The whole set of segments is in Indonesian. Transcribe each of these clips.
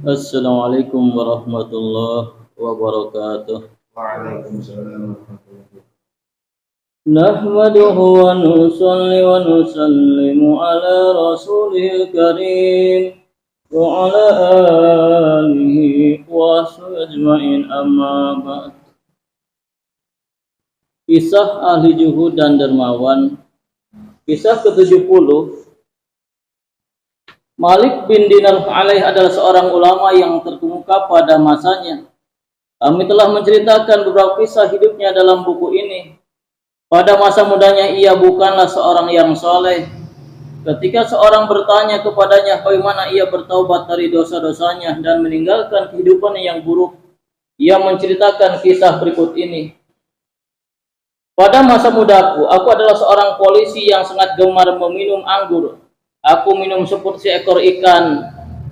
Assalamualaikum warahmatullahi wabarakatuh. Waalaikumsalam warahmatullahi Nahmaduhu wa nusalli wa nusallimu ala rasulil karim wa ala alihi wa sahbihi ajma'in, amma ba'd. Kisah ahli juhud dan dermawan. Kisah ke-70. Malik bin Dinar alaih adalah seorang ulama yang terkemuka pada masanya. Kami telah menceritakan beberapa kisah hidupnya dalam buku ini. Pada masa mudanya ia bukanlah seorang yang soleh. Ketika seorang bertanya kepadanya bagaimana ia bertaubat dari dosa-dosanya dan meninggalkan kehidupan yang buruk, ia menceritakan kisah berikut ini. Pada masa mudaku, aku adalah seorang polisi yang sangat gemar meminum anggur. Aku minum seperti seekor ikan.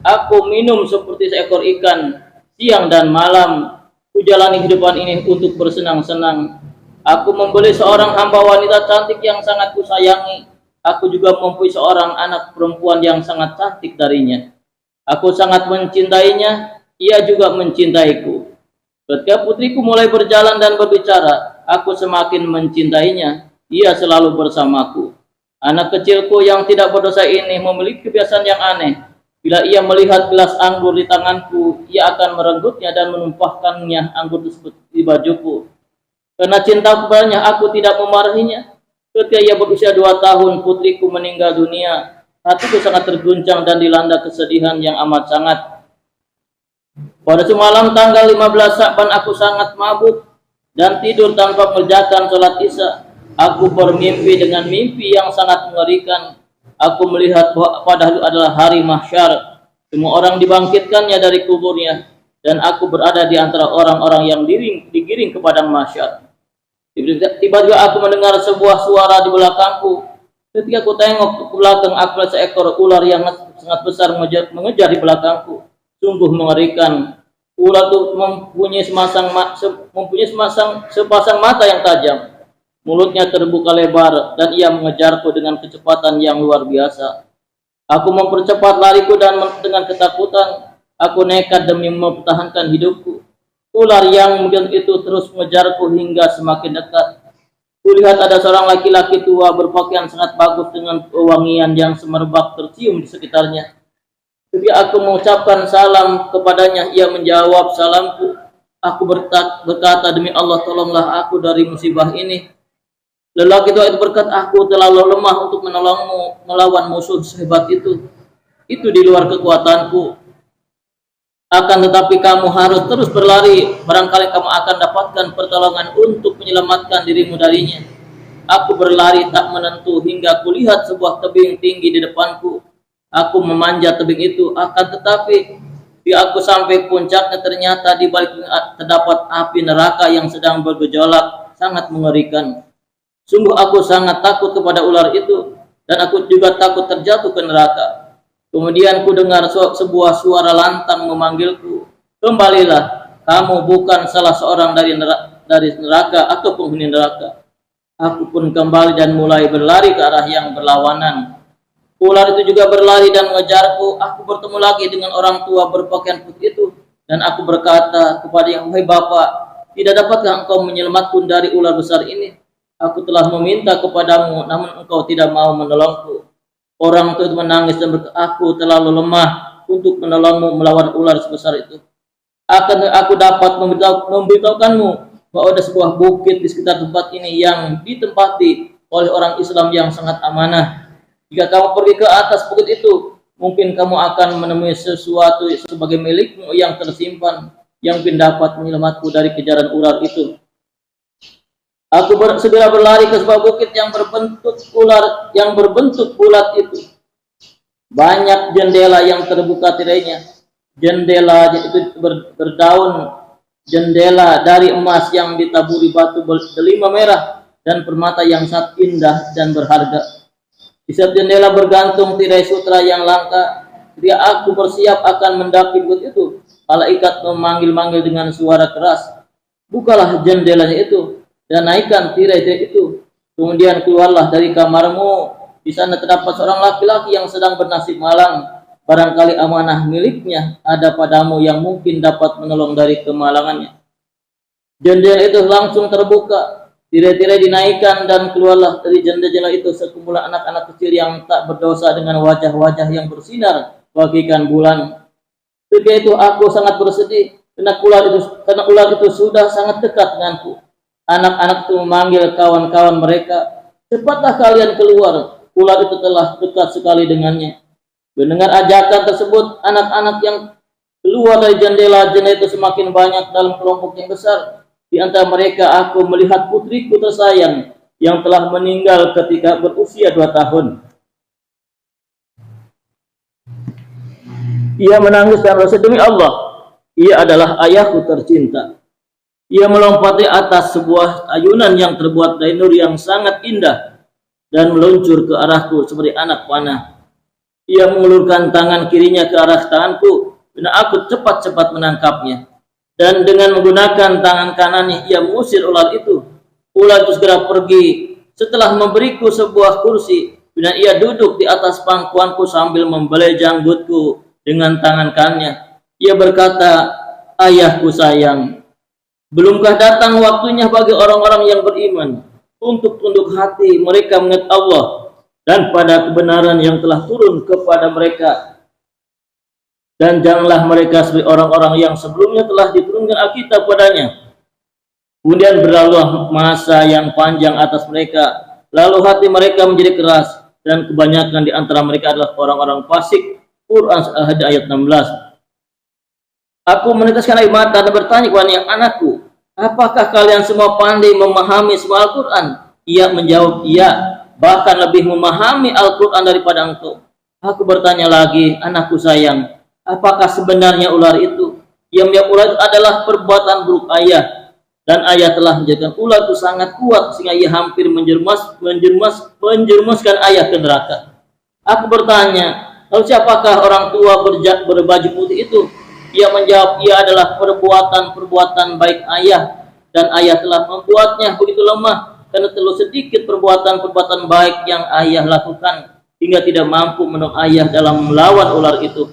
Aku minum seperti seekor ikan. Siang dan malam, ku jalani kehidupan ini untuk bersenang-senang. Aku membeli seorang hamba wanita cantik yang sangat kusayangi. Aku juga mempunyai seorang anak perempuan yang sangat cantik darinya. Aku sangat mencintainya, ia juga mencintaiku. Ketika putriku mulai berjalan dan berbicara, aku semakin mencintainya. Ia selalu bersamaku. Anak kecilku yang tidak berdosa ini memiliki kebiasaan yang aneh. Bila ia melihat gelas anggur di tanganku, ia akan merenggutnya dan menumpahkannya anggur tersebut di bajuku. Karena cinta kepadanya, aku tidak memarahinya. Ketika ia berusia 2 tahun, putriku meninggal dunia. Hatiku sangat terguncang dan dilanda kesedihan yang amat sangat. Pada semalam tanggal 15 Sya'ban aku sangat mabuk dan tidur tanpa mengerjakan sholat isya. Aku bermimpi dengan mimpi yang sangat mengerikan. Aku melihat bahwa pada hari adalah hari mahsyar. Semua orang dibangkitkannya dari kuburnya dan aku berada di antara orang-orang yang digiring ke padang mahsyar. Tiba-tiba aku mendengar sebuah suara di belakangku. Ketika aku tengok ke belakang, aku melihat seekor ular yang sangat besar mengejar di belakangku. Sungguh mengerikan. Ular itu mempunyai sepasang mata yang tajam. Mulutnya terbuka lebar dan ia mengejarku dengan kecepatan yang luar biasa. Aku mempercepat lariku dan dengan ketakutan, aku nekat demi mempertahankan hidupku. Ular yang mungkin itu terus mengejarku hingga semakin dekat. Kulihat ada seorang laki-laki tua berpakaian sangat bagus dengan wangian yang semerbak tercium di sekitarnya. Ketika aku mengucapkan salam kepadanya, ia menjawab salamku. Aku berkata, demi Allah, tolonglah aku dari musibah ini. Lelaki tua itu berkata, aku terlalu lemah untuk menolongmu melawan musuh sehebat itu. Itu di luar kekuatanku. Akan tetapi kamu harus terus berlari. Barangkali kamu akan dapatkan pertolongan untuk menyelamatkan dirimu darinya. Aku berlari tak menentu hingga kulihat sebuah tebing tinggi di depanku. Aku memanjat tebing itu. Akan tetapi di aku sampai puncaknya, ternyata di balik terdapat api neraka yang sedang bergejolak, sangat mengerikan. Sungguh aku sangat takut kepada ular itu, dan aku juga takut terjatuh ke neraka. Kemudian ku dengar sebuah suara lantang memanggilku, kembalilah, kamu bukan salah seorang dari neraka atau penghuni neraka. Aku pun kembali dan mulai berlari ke arah yang berlawanan. Ular itu juga berlari dan mengejarku. Aku bertemu lagi dengan orang tua berpakaian putih itu, dan aku berkata kepadanya, wahai bapak, tidak dapatkah engkau menyelamatkan dari ular besar ini? Aku telah meminta kepadamu, namun engkau tidak mau menolongku. Orang itu menangis dan berkata, aku terlalu lemah untuk menolongmu melawan ular sebesar itu. Akan aku dapat memberitahukanmu bahwa ada sebuah bukit di sekitar tempat ini yang ditempati oleh orang Islam yang sangat amanah. Jika kamu pergi ke atas bukit itu, mungkin kamu akan menemui sesuatu sebagai milikmu yang tersimpan, yang dapat menyelamatku dari kejaran ular itu. Aku segera berlari ke sebuah bukit yang berbentuk bulat itu. Banyak jendela yang terbuka tirainya. Jendela itu berdaun jendela dari emas yang ditaburi batu delima merah dan permata yang sangat indah dan berharga. Di setiap jendela bergantung tirai sutra yang langka. Ketika aku bersiap akan mendaki bukit itu, malaikat memanggil-manggil dengan suara keras. Bukalah jendelanya itu dan naikkan tirai itu. Kemudian keluarlah dari kamarmu. Di sana terdapat seorang laki-laki yang sedang bernasib malang. barangkali amanah miliknya ada padamu yang mungkin dapat menolong dari kemalangannya. Jendela itu langsung terbuka, tirai-tirai dinaikkan dan keluarlah dari jendela itu sekumpulan anak-anak kecil yang tak berdosa dengan wajah-wajah yang bersinar bagaikan bulan. Ketika itu aku sangat bersedih karena ular itu sudah sangat dekat denganku. Anak-anak itu memanggil kawan-kawan mereka, "Cepatlah kalian keluar, ular itu telah dekat sekali dengannya." Mendengar ajakan tersebut, anak-anak yang keluar dari jendela itu semakin banyak dalam kelompok yang besar. Di antara mereka aku melihat putriku tersayang yang telah meninggal ketika berusia 2 tahun. Ia menangis dan berkata, "Demi Allah, ia adalah ayahku tercinta." Ia melompati atas sebuah ayunan yang terbuat dari nur yang sangat indah dan meluncur ke arahku seperti anak panah. Ia mengulurkan tangan kirinya ke arah tanganku dan aku cepat-cepat menangkapnya. Dan dengan menggunakan tangan kanannya ia mengusir ular itu. Ular itu segera pergi setelah memberiku sebuah kursi dan ia duduk di atas pangkuanku sambil membelai janggutku dengan tangan kanannya. Ia berkata, "Ayahku sayang, belumkah datang waktunya bagi orang-orang yang beriman untuk tunduk hati mereka mengingat Allah dan pada kebenaran yang telah turun kepada mereka. Dan janganlah mereka seperti orang-orang yang sebelumnya telah diturunkan Alkitab padanya. Kemudian berlalu masa yang panjang atas mereka, lalu hati mereka menjadi keras, dan kebanyakan di antara mereka adalah orang-orang fasik." Quran ayat 16. Aku meneteskan air mata dan bertanya kepadanya, "Anakku, apakah kalian semua pandai memahami semua Al-Quran?" Ia menjawab, "Iya, bahkan lebih memahami Al-Quran daripada engkau." Aku bertanya lagi, "Anakku sayang, apakah sebenarnya ular itu?" Ia menjawab, "Ular itu adalah perbuatan buruk ayah, dan ayah telah menjadikan ular itu sangat kuat sehingga ia hampir menjerumuskan ayah ke neraka." Aku bertanya, "Lalu siapakah orang tua berbaju putih itu?" Ia menjawab, "Ia adalah perbuatan baik ayah, dan ayah telah membuatnya begitu lemah karena terlalu sedikit perbuatan baik yang ayah lakukan hingga tidak mampu menolong ayah dalam melawan ular itu."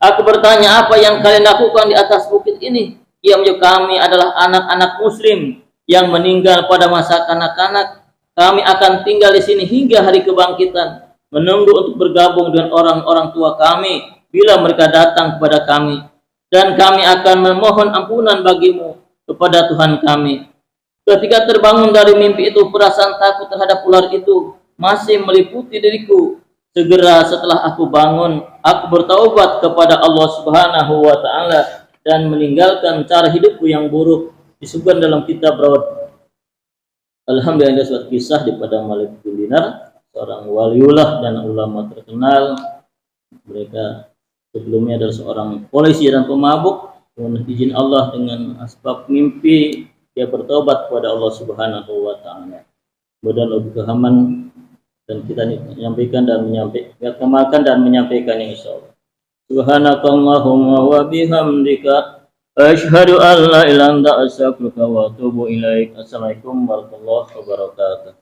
Aku bertanya, "Apa yang kalian lakukan di atas bukit ini?" Ia menjawab, "Kami adalah anak-anak muslim yang meninggal pada masa kanak-kanak. Kami akan tinggal di sini hingga hari kebangkitan, menunggu untuk bergabung dengan orang-orang tua kami bila mereka datang kepada kami. Dan kami akan memohon ampunan bagimu kepada Tuhan kami." Ketika terbangun dari mimpi itu, perasaan takut terhadap ular itu masih meliputi diriku. Segera setelah aku bangun, aku bertaubat kepada Allah Subhanahu wa Ta'ala dan meninggalkan cara hidupku yang buruk. Disebutkan dalam kitab Rawat. Alhamdulillah, suatu kisah daripada Malik bin Dinar, seorang waliullah dan ulama terkenal. Mereka sebelumnya adalah seorang polisi dan pemabuk. Dengan izin Allah, dengan asbab mimpi, dia bertobat kepada Allah Subhanahu wa Ta'ala. Mudah lebih kehaman dan kita menyampaikan dan menyampaikan insyaallah. Subhanakallahumma wa bihamdika asyhadu an la ilaha illa anta astaghfiruka wa atubu ilaik. Assalamualaikum warahmatullahi wabarakatuh.